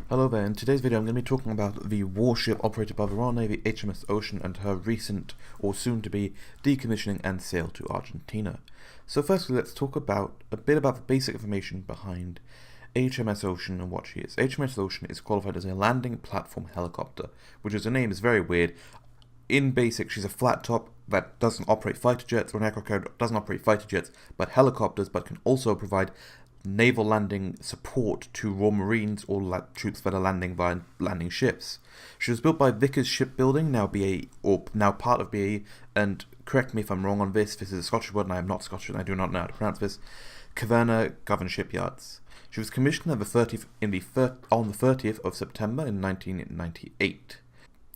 Hello there, in today's video I'm going to be talking about the warship operated by the Royal Navy HMS Ocean and her recent, or soon-to-be, decommissioning and sale to Argentina. So firstly, let's talk about a bit about the basic information behind HMS Ocean and what she is. HMS Ocean is qualified as a landing platform helicopter, which as the name is very weird. In basic, she's a flat top that doesn't operate fighter jets, or an aircraft carrier doesn't operate fighter jets, but helicopters, but can also provide naval landing support to Royal Marines or troops that are landing via landing ships. She was built by Vickers Shipbuilding, now BAE, or now part of BAE, and correct me if I'm wrong on this. This is a Scottish word, and I am not Scottish, and I do not know how to pronounce this. Caverna Govan Shipyards. She was commissioned on the 30th of September in 1998.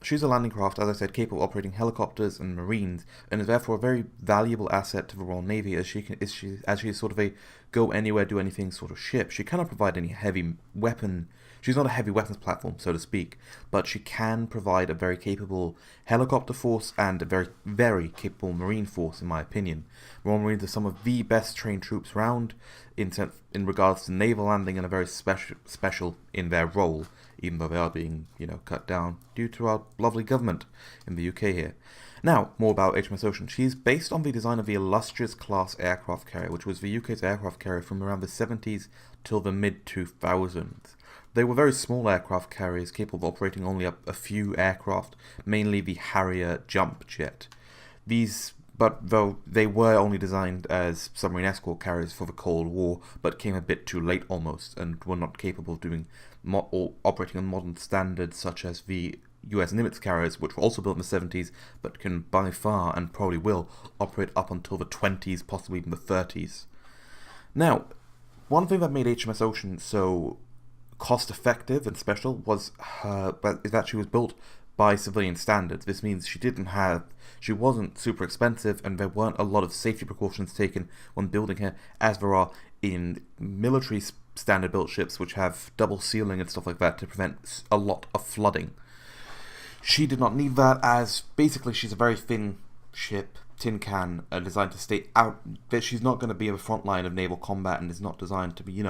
She's a landing craft, as I said, capable of operating helicopters and marines, and is therefore a very valuable asset to the Royal Navy as she is sort of a go anywhere, do anything sort of ship. She cannot provide any heavy weapon. She's not a heavy weapons platform, so to speak, but she can provide a very capable helicopter force and a very, very capable marine force, in my opinion. Royal Marines are some of the best trained troops around in regards to naval landing, and are very special in their role, even though they are being, cut down due to our lovely government in the UK here. Now, more about HMS Ocean. She's based on the design of the Illustrious class aircraft carrier, which was the UK's aircraft carrier from around the 70s till the mid-2000s. They were very small aircraft carriers capable of operating only a few aircraft, mainly the Harrier jump jet. Though they were only designed as submarine escort carriers for the Cold War, but came a bit too late almost, and were not capable of doing or operating on modern standards such as the US Nimitz carriers, which were also built in the 70s, but can by far, and probably will, operate up until the 20s, possibly even the 30s. Now, one thing that made HMS Ocean so cost-effective and special is that she was built by civilian standards. This means she wasn't super expensive, and there weren't a lot of safety precautions taken when building her, as there are in military standard built ships, which have double sealing and stuff like that to prevent a lot of flooding. She did not need that, as basically she's a very thin ship, tin can, designed to stay out. That she's not going to be in the front line of naval combat, and is not designed to be,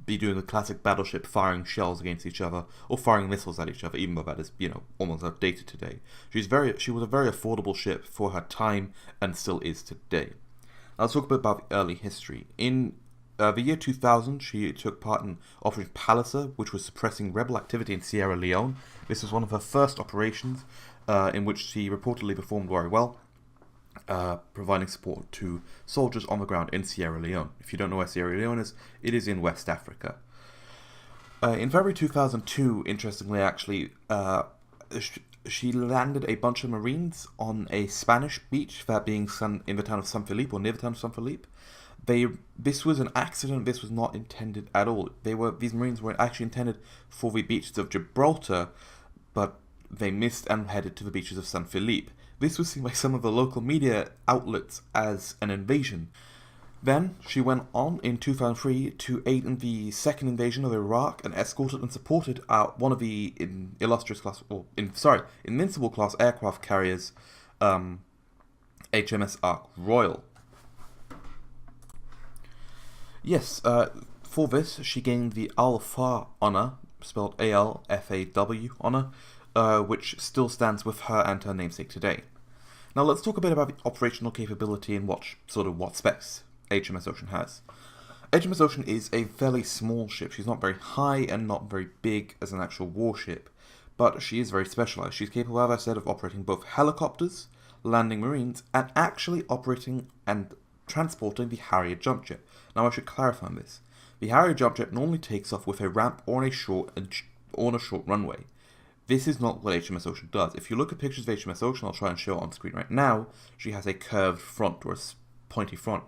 be doing the classic battleship firing shells against each other or firing missiles at each other, even though that is, almost outdated today. She was a very affordable ship for her time, and still is today. Now let's talk a bit about the early history. In the year 2000, she took part in Operation Palliser, which was suppressing rebel activity in Sierra Leone. This was one of her first operations, in which she reportedly performed very well, providing support to soldiers on the ground in Sierra Leone. If you don't know where Sierra Leone is, it is in West Africa. In February 2002, interestingly actually, she landed a bunch of Marines on a Spanish beach, that being in the town of San Felipe, or near the town of San Felipe. This was an accident. This was not intended at all. These Marines were actually intended for the beaches of Gibraltar, but they missed and headed to the beaches of San Felipe. This was seen by some of the local media outlets as an invasion. Then she went on in 2003 to aid in the second invasion of Iraq, and escorted and supported one of the Invincible class aircraft carriers, HMS Ark Royal. Yes, for this she gained the Al-Fa honor, spelled A-L-F-A-W honor, which still stands with her and her namesake today. Now let's talk a bit about the operational capability and what specs HMS Ocean has. HMS Ocean is a fairly small ship. She's not very high and not very big as an actual warship, but she is very specialized. She's capable, as I said, of operating both helicopters, landing Marines, and actually operating and transporting the Harrier jump jet. Now I should clarify this. The Harrier jump jet normally takes off with a ramp or a short runway. This is not what HMS Ocean does. If you look at pictures of HMS Ocean, I'll try and show it on screen right now, she has a curved front, or a pointy front.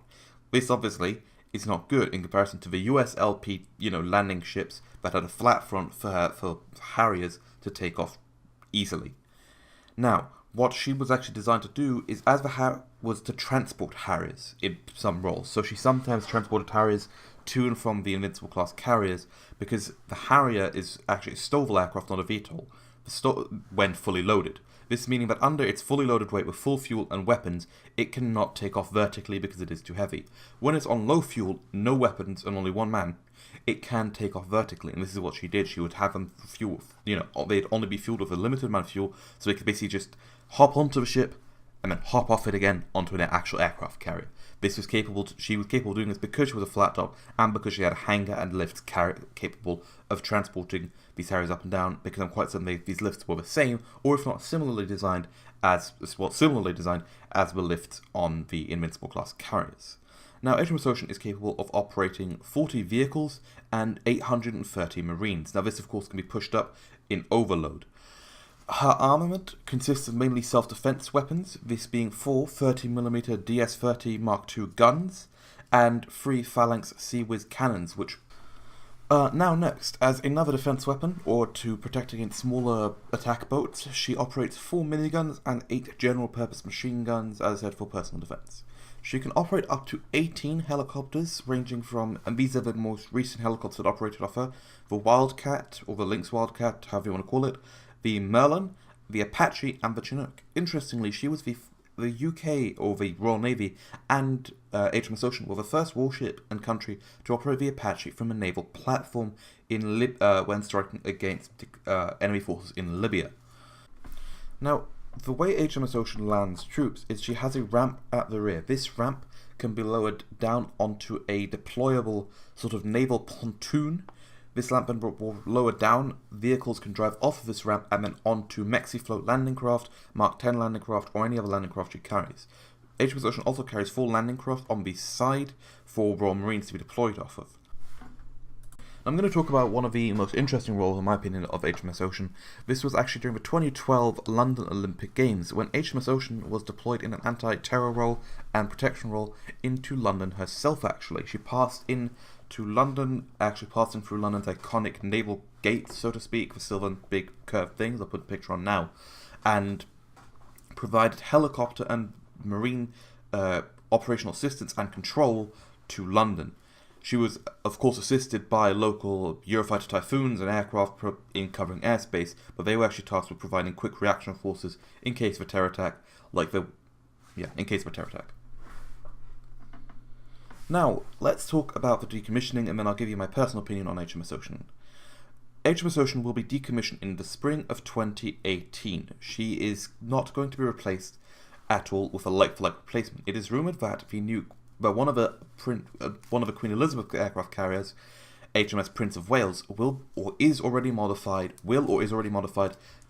This obviously is not good in comparison to the US LP, landing ships that had a flat front for Harriers to take off easily. Now, what she was actually designed to do is, was to transport Harriers in some roles. So she sometimes transported Harriers to and from the Invincible class carriers, because the Harrier is actually a STOVL aircraft, not a VTOL, when fully loaded. This meaning that under its fully loaded weight with full fuel and weapons, it cannot take off vertically because it is too heavy. When it's on low fuel, no weapons, and only one man, it can take off vertically, and this is what she did. She would have them fuel, they'd only be fueled with a limited amount of fuel, so they could basically just hop onto the ship and then hop off it again onto an actual aircraft carrier. She was capable of doing this because she was a flat top and because she had a hangar and lifts capable of transporting these carriers up and down, because I'm quite certain these lifts were the same, or if not similarly designed as the lifts on the Invincible class carriers. Now, HMS Ocean is capable of operating 40 vehicles and 830 marines. Now, this of course can be pushed up in overload. Her armament consists of mainly self-defense weapons, this being 4 30mm DS-30 Mark II guns and 3 Phalanx Sea-Whiz cannons, which... now next, as another defense weapon, or to protect against smaller attack boats, she operates 4 miniguns and 8 general-purpose machine guns, as I said, for personal defense. She can operate up to 18 helicopters, ranging from, and these are the most recent helicopters that operated off her, the Wildcat, or the Lynx Wildcat, however you want to call it, the Merlin, the Apache, and the Chinook. Interestingly, she was the UK, or the Royal Navy, and HMS Ocean were the first warship and country to operate the Apache from a naval platform when striking against enemy forces in Libya. Now, the way HMS Ocean lands troops is she has a ramp at the rear. This ramp can be lowered down onto a deployable sort of naval pontoon. This ramp will lower down, vehicles can drive off of this ramp and then onto Mexifloat landing craft, Mark 10 landing craft, or any other landing craft she carries. HMS Ocean also carries 4 landing craft on the side for Royal Marines to be deployed off of. I'm going to talk about one of the most interesting roles, in my opinion, of HMS Ocean. This was actually during the 2012 London Olympic Games, when HMS Ocean was deployed in an anti-terror role and protection role into London herself, actually. She passed in through London's iconic naval gates, so to speak, the silver big curved things, I'll put a picture on now, and provided helicopter and marine operational assistance and control to London. She was, of course, assisted by local Eurofighter Typhoons and aircraft in covering airspace, but they were actually tasked with providing quick reaction forces in case of a terror attack, Now, let's talk about the decommissioning, and then I'll give you my personal opinion on HMS Ocean. HMS Ocean will be decommissioned in the spring of 2018. She is not going to be replaced at all with a like-for-like replacement. It is rumoured that one of the Queen Elizabeth aircraft carriers, HMS Prince of Wales, will or is already modified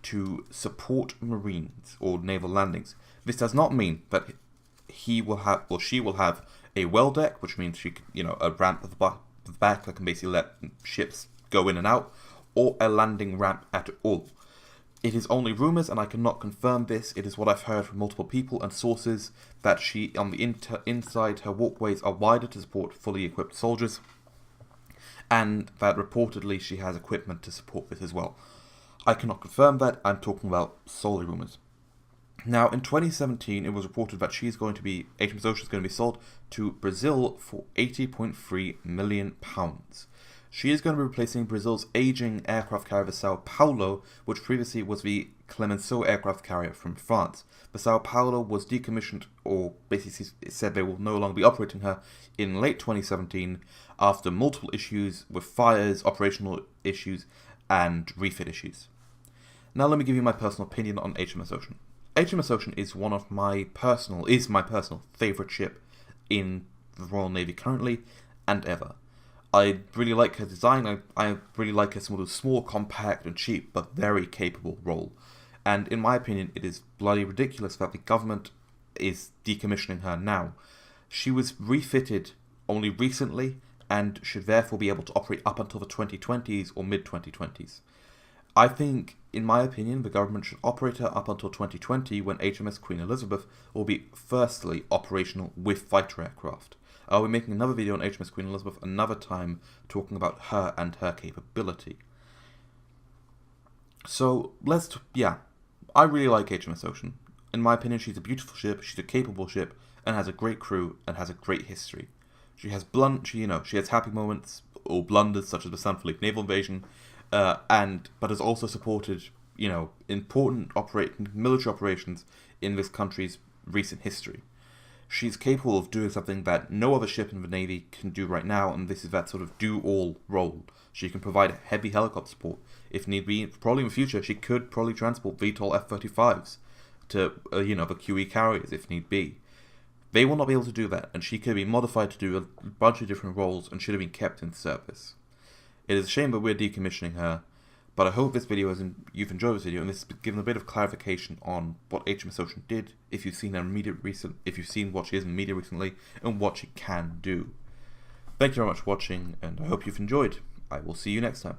to support marines or naval landings. This does not mean that she will have a well deck, which means she can, a ramp at the back that can basically let ships go in and out, or a landing ramp at all. It is only rumours, and I cannot confirm this. It is what I've heard from multiple people and sources, that she, on the inside, her walkways are wider to support fully equipped soldiers, and that reportedly she has equipment to support this as well. I cannot confirm that. I'm talking about solely rumours. Now, in 2017, it was reported that HMS Ocean is going to be sold to Brazil for £80.3 million. She is going to be replacing Brazil's aging aircraft carrier, the Sao Paulo, which previously was the Clemenceau aircraft carrier from France. The Sao Paulo was decommissioned, or basically said they will no longer be operating her, in late 2017 after multiple issues with fires, operational issues, and refit issues. Now let me give you my personal opinion on HMS Ocean. HMS Ocean is my personal favourite ship in the Royal Navy currently and ever. I really like her design. I really like her small, compact and cheap, but very capable role. And in my opinion, it is bloody ridiculous that the government is decommissioning her now. She was refitted only recently and should therefore be able to operate up until the 2020s or mid-2020s. I think, in my opinion, the government should operate her up until 2020, when HMS Queen Elizabeth will be firstly operational with fighter aircraft. I'll be making another video on HMS Queen Elizabeth another time, talking about her and her capability. So, I really like HMS Ocean. In my opinion, she's a beautiful ship, she's a capable ship, and has a great crew, and has a great history. She has she has happy moments, or blunders, such as the San Felipe naval invasion, but has also supported, important military operations in this country's recent history. she's capable of doing something that no other ship in the Navy can do right now, and this is that sort of do-all role. She can provide heavy helicopter support. If need be, probably in the future, she could probably transport VTOL F-35s to, the QE carriers if need be. They will not be able to do that, and she could be modified to do a bunch of different roles and should have been kept in service. It is a shame that we're decommissioning her, but I hope this video you've enjoyed this video, and this has given a bit of clarification on what HMS Ocean did, if you've seen what she is in media recently, and what she can do. Thank you very much for watching, and I hope you've enjoyed. I will see you next time.